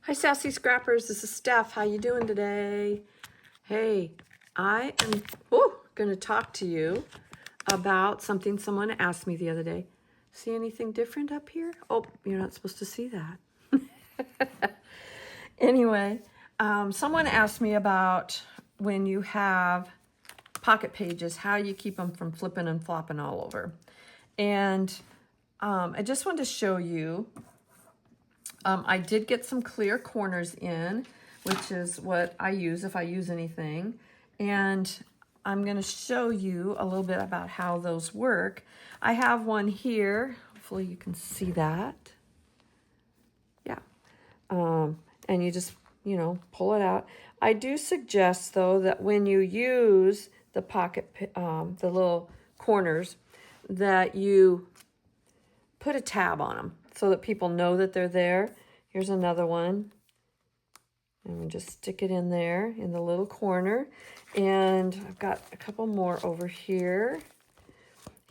Hi, Sassy Scrappers. This is Steph. How you doing today? Hey, I am going to talk to you about something someone asked me the other day. See anything different up here? Oh, you're not supposed to see that. Anyway, someone asked me about when you have pocket pages, how you keep them from flipping and flopping all over. And I just wanted to show you. I did get some clear corners in, which is what I use if I use anything. And I'm going to show you a little bit about how those work. I have one here. Hopefully you can see that. Yeah. And you just, pull it out. I do suggest, though, that when you use the pocket, the little corners, that you put a tab on them so that people know that they're there. Here's another one. And we just stick it in there in the little corner. And I've got a couple more over here.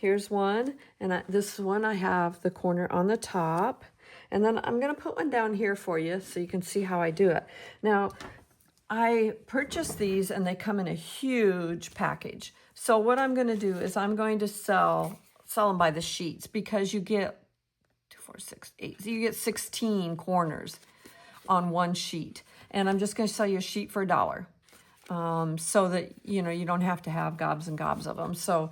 Here's one. And this one I have the corner on the top. And then I'm going to put one down here for you so you can see how I do it. Now, I purchased these and they come in a huge package. So what I'm going to do is I'm going to sell them by the sheets, because you get 2, 4, 6, 8. So you get 16 corners on one sheet. And I'm just going to sell you a sheet for $1. So that, you don't have to have gobs and gobs of them. So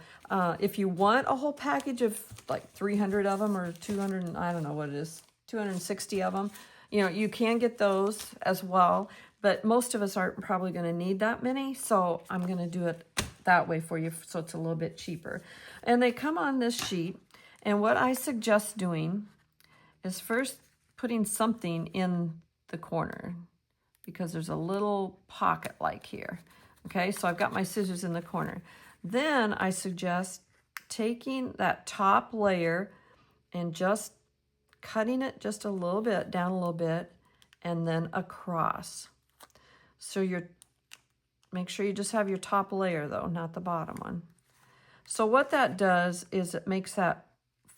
if you want a whole package of like 300 of them or 200, I don't know what it is, 260 of them, you can get those as well. But most of us aren't probably going to need that many. So I'm going to do it that way for you so it's a little bit cheaper. And they come on this sheet. And what I suggest doing is first putting something in the corner, because there's a little pocket like here. Okay, so I've got my scissors in the corner. Then I suggest taking that top layer and just cutting it just a little bit, down a little bit, and then across. So make sure you just have your top layer though, not the bottom one. So what that does is it makes that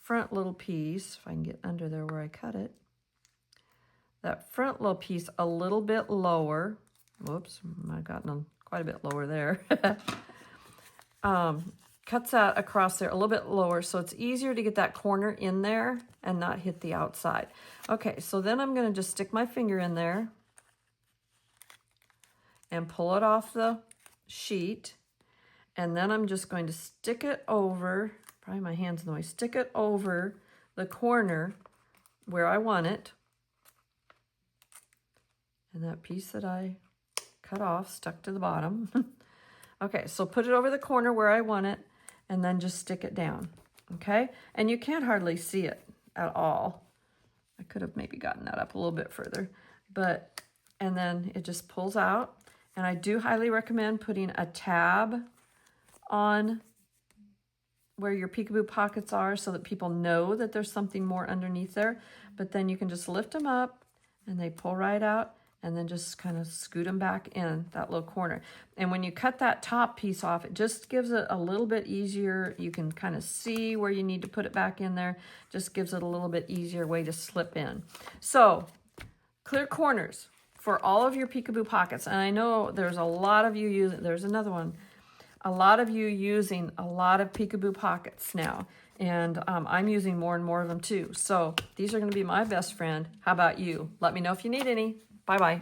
front little piece, if I can get under there where I cut it, that front little piece a little bit lower. Whoops, I've gotten them quite a bit lower there. Cuts that across there a little bit lower so it's easier to get that corner in there and not hit the outside. Okay, so then I'm going to just stick my finger in there and pull it off the sheet. And then I'm just going to stick it over, probably my hand's in the way, stick it over the corner where I want it. And that piece that I cut off stuck to the bottom. Okay, so put it over the corner where I want it, and then just stick it down, okay? And you can't hardly see it at all. I could have maybe gotten that up a little bit further, and then it just pulls out. And I do highly recommend putting a tab on where your peekaboo pockets are so that people know that there's something more underneath there. But then you can just lift them up and they pull right out, and then just kind of scoot them back in that little corner. And when you cut that top piece off, it just gives it a little bit easier. You can kind of see where you need to put it back in there. Just gives it a little bit easier way to slip in. So clear corners for all of your peekaboo pockets. And I know there's a lot of you using, there's another one, a lot of you using a lot of peekaboo pockets now. And I'm using more and more of them too. So these are going to be my best friend. How about you? Let me know if you need any. Bye-bye.